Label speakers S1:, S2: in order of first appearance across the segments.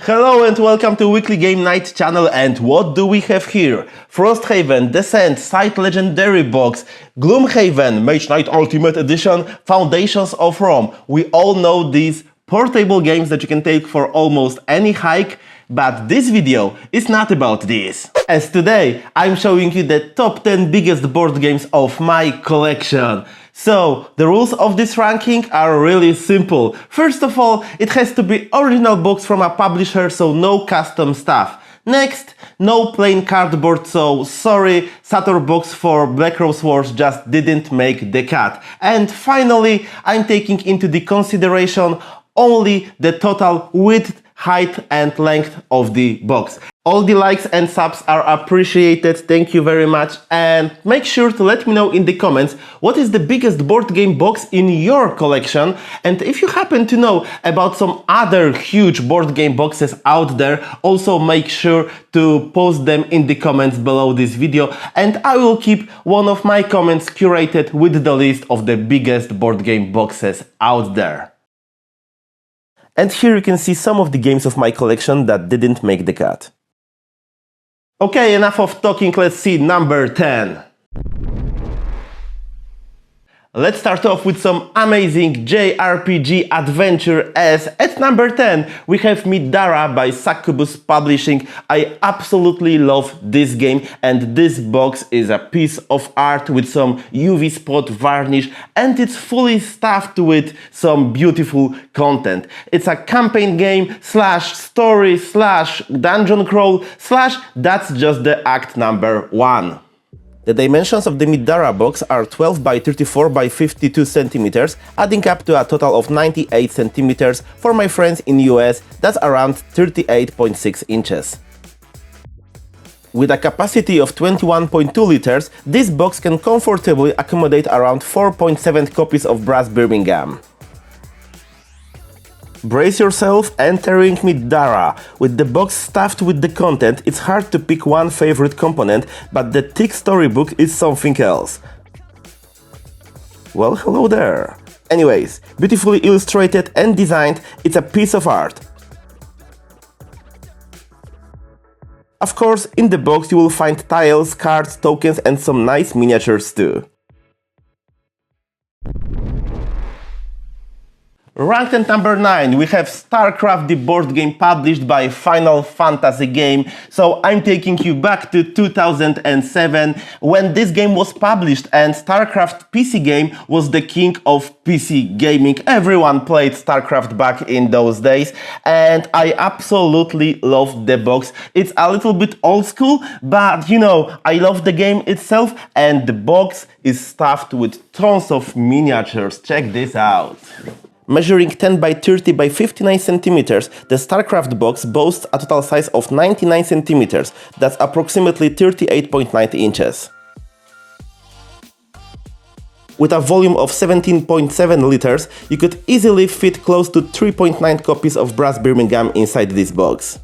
S1: Hello and welcome to Weekly Game Night channel, and what do we have here? Frosthaven, Descent, Side Legendary Box, Gloomhaven, Mage Knight Ultimate Edition, Foundations of Rome. We all know these portable games that you can take for almost any hike, but this video is not about this. As today I'm showing you the top 10 biggest board games of my collection. So, the rules of this ranking are really simple. First of all, it has to be original books from a publisher, so no custom stuff. Next, no plain cardboard, so sorry, Saturn box for Black Rose Wars just didn't make the cut. And finally, I'm taking into the consideration only the total width, height and length of the box. All the likes and subs are appreciated, thank you very much, and make sure to let me know in the comments what is the biggest board game box in your collection, and if you happen to know about some other huge board game boxes out there, also make sure to post them in the comments below this video, and I will keep one of my comments curated with the list of the biggest board game boxes out there. And here you can see some of the games of my collection that didn't make the cut. Okay, enough of talking, let's see number 10. Let's start off with some amazing JRPG adventure, as at number 10 we have Midara by Succubus Publishing. I absolutely love this game, and this box is a piece of art with some UV spot varnish, and it's fully stuffed with some beautiful content. It's a campaign game slash story slash dungeon crawl slash that's just the act number 1. The dimensions of the Midara box are 12 by 34 by 52 centimeters, adding up to a total of 98 centimeters. For my friends in US, that's around 38.6 inches. With a capacity of 21.2 liters, this box can comfortably accommodate around 4.7 copies of Brass Birmingham. Brace yourself entering Midara. With the box stuffed with the content, it's hard to pick one favorite component, but the thick storybook is something else. Well, hello there. Anyways, beautifully illustrated and designed, it's a piece of art. Of course, in the box you will find tiles, cards, tokens and some nice miniatures too. Ranked at number 9, we have StarCraft, the board game published by Final Fantasy Game. So I'm taking you back to 2007 when this game was published, and StarCraft PC game was the king of PC gaming. Everyone played StarCraft back in those days, and I absolutely love the box. It's a little bit old school, but you know, I love the game itself, and the box is stuffed with tons of miniatures. Check this out. Measuring 10 by 30 by 59 centimeters, the StarCraft box boasts a total size of 99 centimeters, that's approximately 38.9 inches. With a volume of 17.7 liters, you could easily fit close to 3.9 copies of Brass Birmingham inside this box.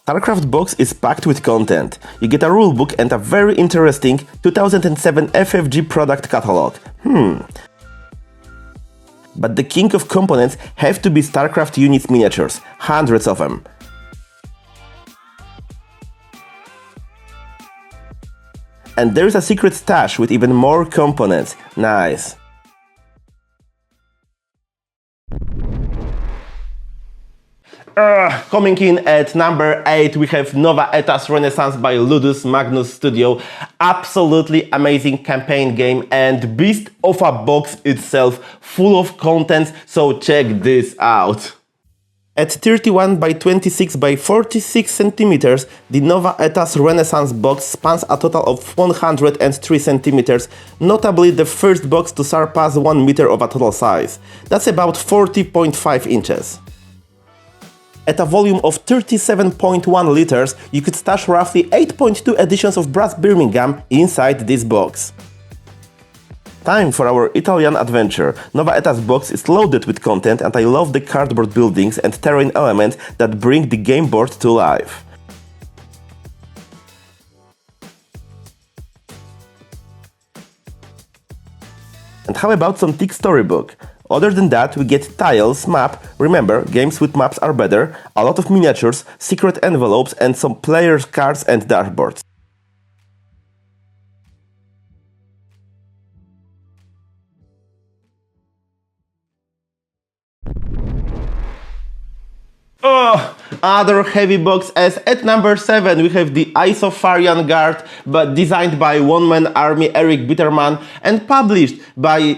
S1: StarCraft box is packed with content. You get a rulebook and a very interesting 2007 FFG product catalog. But the king of components have to be StarCraft units miniatures, hundreds of them. And there's a secret stash with even more components. Nice. Coming in at number 8, we have Nova Etas Renaissance by Ludus Magnus Studio. Absolutely amazing campaign game and beast of a box itself, full of contents, so check this out. At 31 by 26 by 46 centimeters, the Nova Etas Renaissance box spans a total of 103 centimeters, notably the first box to surpass 1 meter of a total size. That's about 40.5 inches. At a volume of 37.1 liters, you could stash roughly 8.2 editions of Brass Birmingham inside this box. Time for our Italian adventure. Nova Etas box is loaded with content, and I love the cardboard buildings and terrain elements that bring the game board to life. And how about some thick storybook? Other than that, we get tiles, map, remember, games with maps are better, a lot of miniatures, secret envelopes and some players' cards and dashboards. Oh, other heavy box, as at number 7 we have the Isofarian Guard, but designed by One Man Army Eric Bitterman and published by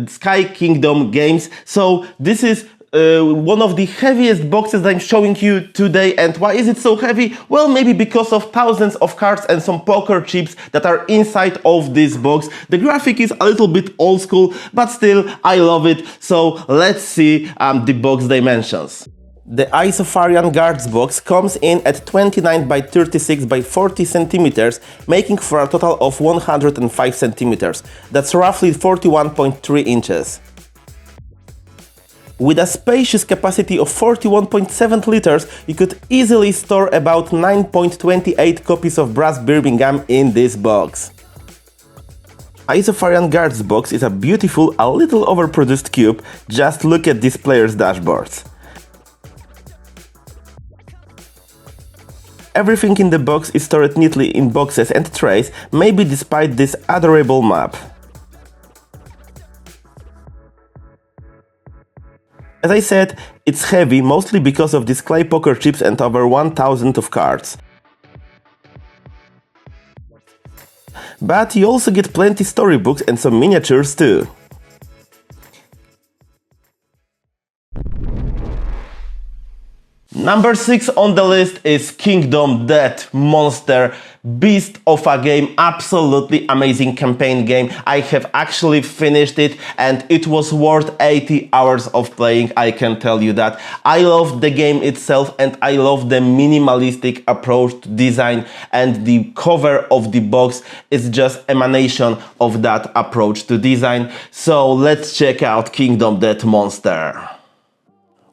S1: Sky Kingdom Games. So this is one of the heaviest boxes I'm showing you today. And why is it so heavy? Well, maybe because of thousands of cards and some poker chips that are inside of this box. The graphic is a little bit old school, but still I love it. So let's see the box dimensions. The Isofarian Guards box comes in at 29 by 36 by 40 centimeters, making for a total of 105 centimeters. That's roughly 41.3 inches. With a spacious capacity of 41.7 liters, you could easily store about 9.28 copies of Brass Birmingham in this box. Isofarian Guards box is a beautiful, a little overproduced cube. Just look at these players' dashboards. Everything in the box is stored neatly in boxes and trays, maybe despite this adorable map. As I said, it's heavy mostly because of these clay poker chips and over 1000 of cards. But you also get plenty storybooks and some miniatures too. Number 6 on the list is Kingdom Death Monster, beast of a game, absolutely amazing campaign game. I have actually finished it and it was worth 80 hours of playing, I can tell you that. I love the game itself and I love the minimalistic approach to design, and the cover of the box is just emanation of that approach to design. So let's check out Kingdom Death Monster.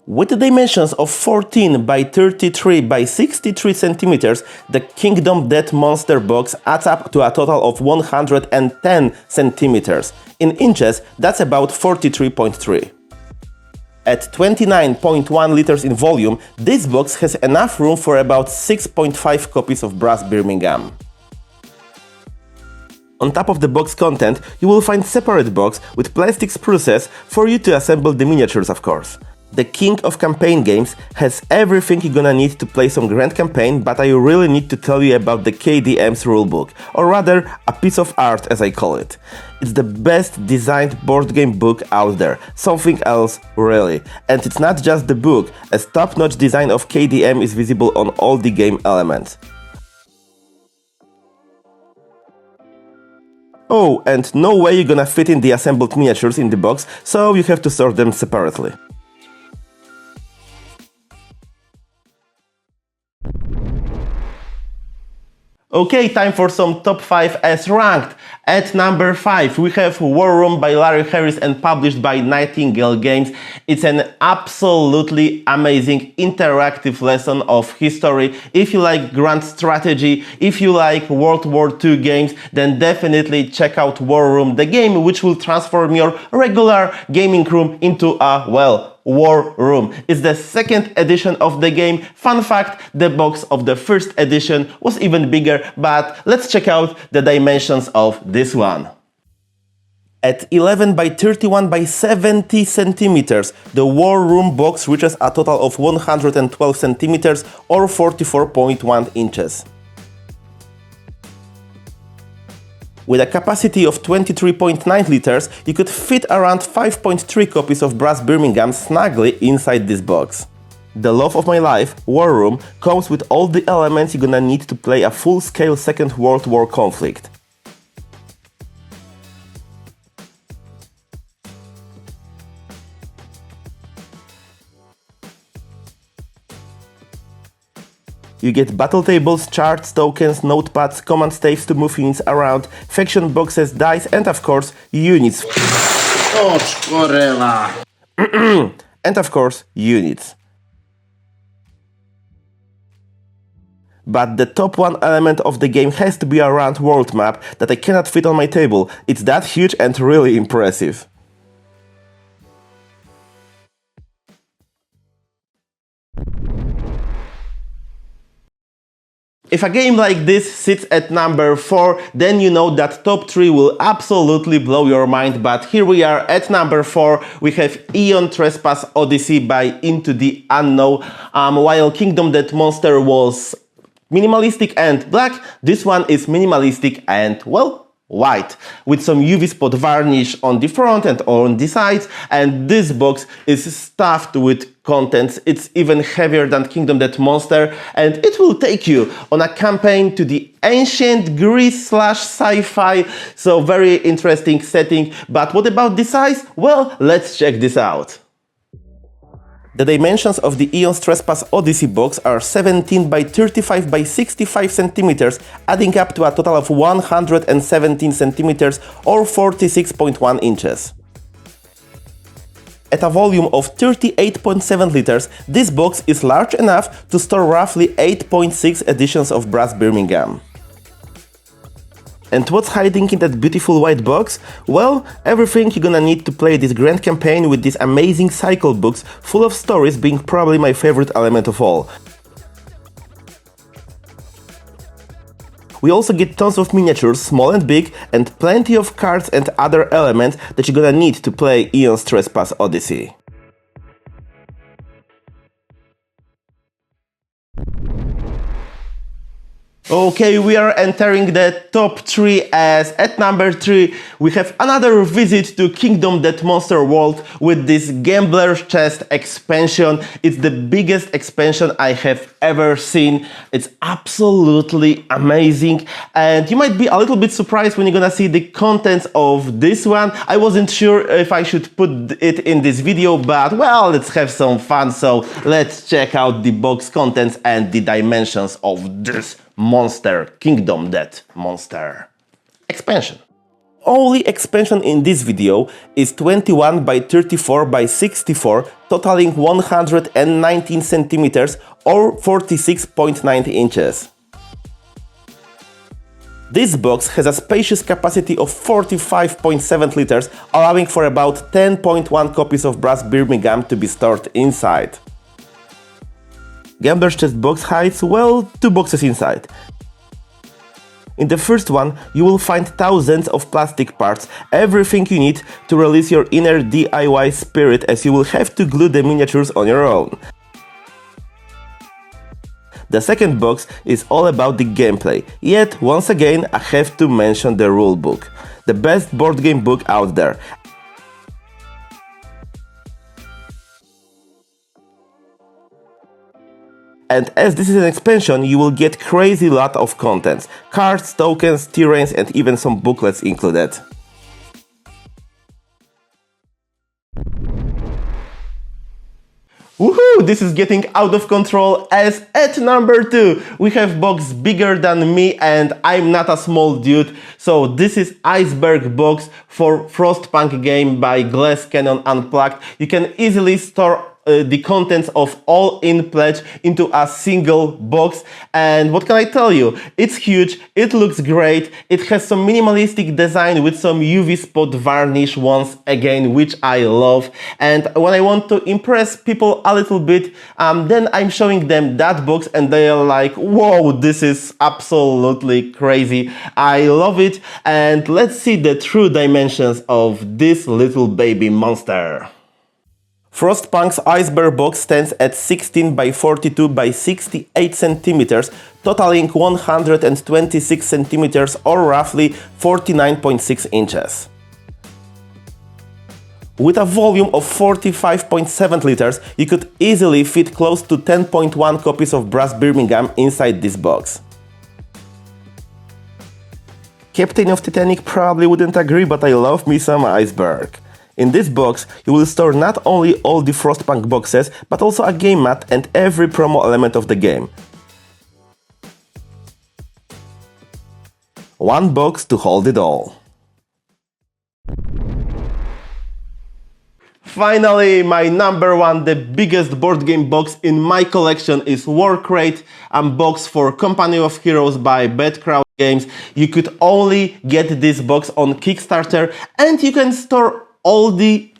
S1: With the dimensions of 14 by 33 by 63 centimeters, the Kingdom Death Monster box adds up to a total of 110 centimeters. In inches, that's about 43.3. At 29.1 liters in volume, this box has enough room for about 6.5 copies of Brass Birmingham. On top of the box content, you will find separate box with plastic spruces for you to assemble the miniatures, of course. The king of campaign games has everything you're gonna need to play some grand campaign, but I really need to tell you about the KDM's rulebook, or rather, a piece of art as I call it. It's the best designed board game book out there, something else really. And it's not just the book, as top-notch design of KDM is visible on all the game elements. Oh, and no way you're gonna fit in the assembled miniatures in the box, so you have to sort them separately. Okay, time for some top 5 as ranked. At number 5 we have War Room by Larry Harris and published by Nightingale Games. It's an absolutely amazing interactive lesson of history. If you like grand strategy, if you like World War II games, then definitely check out War Room, the game which will transform your regular gaming room into a, well, War Room. It's the second edition of the game. Fun fact, the box of the first edition was even bigger, but let's check out the dimensions of this one. At 11 by 31 by 70 centimeters, the War Room box reaches a total of 112 centimeters or 44.1 inches. With a capacity of 23.9 liters, you could fit around 5.3 copies of Brass Birmingham snugly inside this box. The love of my life, War Room, comes with all the elements you're gonna need to play a full-scale Second World War conflict. You get battle tables, charts, tokens, notepads, command staves to move units around, faction boxes, dice, and of course, units. And of course, units. But the top one element of the game has to be a round world map that I cannot fit on my table. It's that huge and really impressive. If a game like this sits at number 4, then you know that top 3 will absolutely blow your mind, but here we are at number 4. We have Eon Trespass Odyssey by Into the Unknown. While Kingdom Death Monster was minimalistic and black, this one is minimalistic and, well, white, with some UV spot varnish on the front and on the sides, and this box is stuffed with contents. It's even heavier than Kingdom Death Monster, and it will take you on a campaign to the ancient Greece / sci-fi, so very interesting setting. But what about the size? Well, let's check this out. The dimensions of the Eon's Trespass Odyssey box are 17 by 35 by 65 centimeters, adding up to a total of 117 centimeters or 46.1 inches. At a volume of 38.7 liters, this box is large enough to store roughly 8.6 editions of Brass Birmingham. And what's hiding in that beautiful white box? Well, everything you're gonna need to play this grand campaign with these amazing cycle books full of stories, being probably my favorite element of all. We also get tons of miniatures, small and big, and plenty of cards and other elements that you're gonna need to play Eon's Trespass Odyssey. Okay, we are entering the top 3, as at number 3 we have another visit to Kingdom Death Monster World with this Gambler's Chest expansion. It's the biggest expansion I have ever seen. It's absolutely amazing, and you might be a little bit surprised when you're gonna see the contents of this one. I wasn't sure if I should put it in this video, but well, let's have some fun. So let's check out the box contents and the dimensions of this monster, Kingdom Death Monster expansion. Only expansion in this video is 21 by 34 by 64, totaling 119 centimeters or 46.9 inches. This box has a spacious capacity of 45.7 liters, allowing for about 10.1 copies of Brass Birmingham to be stored inside. Gambler's Chest box hides, well, 2 boxes inside. In the first one, you will find thousands of plastic parts, everything you need to release your inner DIY spirit, as you will have to glue the miniatures on your own. The second box is all about the gameplay, yet once again I have to mention the rulebook, the best board game book out there. And as this is an expansion, you will get crazy lot of contents, cards, tokens, terrains, and even some booklets included. Woohoo! This is getting out of control, as at number 2 we have box bigger than me, and I'm not a small dude. So this is Iceberg box for Frostpunk game by Glass Cannon Unplugged. You can easily store the contents of All In Pledge into a single box, and what can I tell you? It's huge, it looks great, it has some minimalistic design with some UV spot varnish once again, which I love. And when I want to impress people a little bit, then I'm showing them that box and they are like, whoa, this is absolutely crazy. I love it, and let's see the true dimensions of this little baby monster. Frostpunk's Iceberg box stands at 16 by 42 by 68 centimeters, totaling 126 centimeters or roughly 49.6 inches. With a volume of 45.7 liters, you could easily fit close to 10.1 copies of Brass Birmingham inside this box. Captain of Titanic probably wouldn't agree, but I love me some Iceberg. In this box, you will store not only all the Frostpunk boxes, but also a game mat and every promo element of the game. One box to hold it all. Finally, my number 1, the biggest board game box in my collection is Warcrate, a box for Company of Heroes by Bad Crowd Games. You could only get this box on Kickstarter, and you can store all the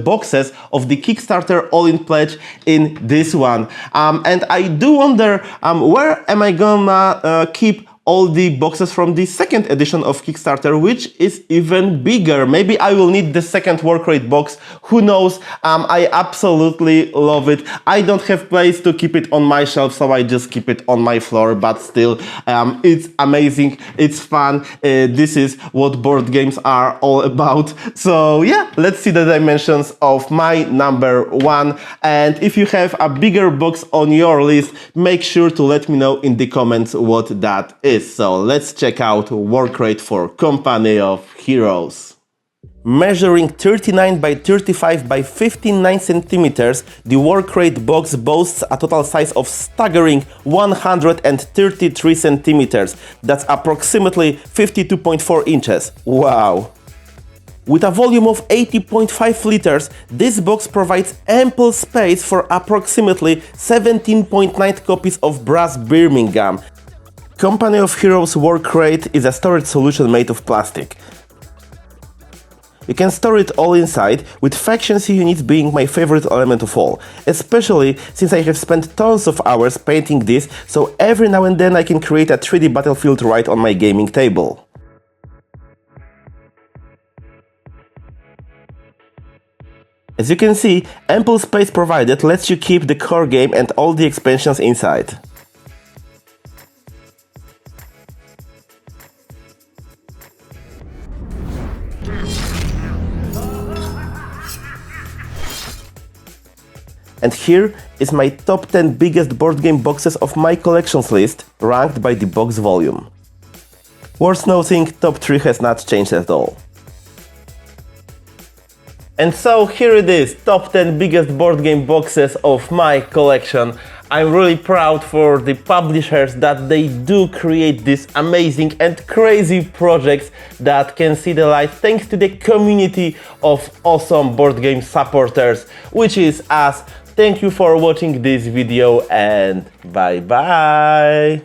S1: boxes of the Kickstarter all-in pledge in this one. And I do wonder where am I gonna keep all the boxes from the second edition of Kickstarter, which is even bigger. Maybe I will need the second work rate box, who knows. I absolutely love it. I don't have place to keep it on my shelf, so I just keep it on my floor, but still, it's amazing, it's fun. This is what board games are all about. So yeah, let's see the dimensions of my number one. And if you have a bigger box on your list, make sure to let me know in the comments what that is. So let's check out work rate for Company of Heroes. Measuring 39 by 35 by 59 centimeters, the work rate box boasts a total size of staggering 133 centimeters. That's approximately 52.4 inches. Wow! With a volume of 80.5 liters, this box provides ample space for approximately 17.9 copies of Brass Birmingham. Company of Heroes work rate is a storage solution made of plastic. You can store it all inside, with factions units being my favorite element of all, especially since I have spent tons of hours painting this, so every now and then I can create a 3D battlefield right on my gaming table. As you can see, ample space provided lets you keep the core game and all the expansions inside. And here is my top 10 biggest board game boxes of my collections list, ranked by the box volume. Worth noting, top 3 has not changed at all. And so here it is, top 10 biggest board game boxes of my collection. I'm really proud for the publishers that they do create these amazing and crazy projects that can see the light thanks to the community of awesome board game supporters, which is us. Thank you for watching this video and bye bye!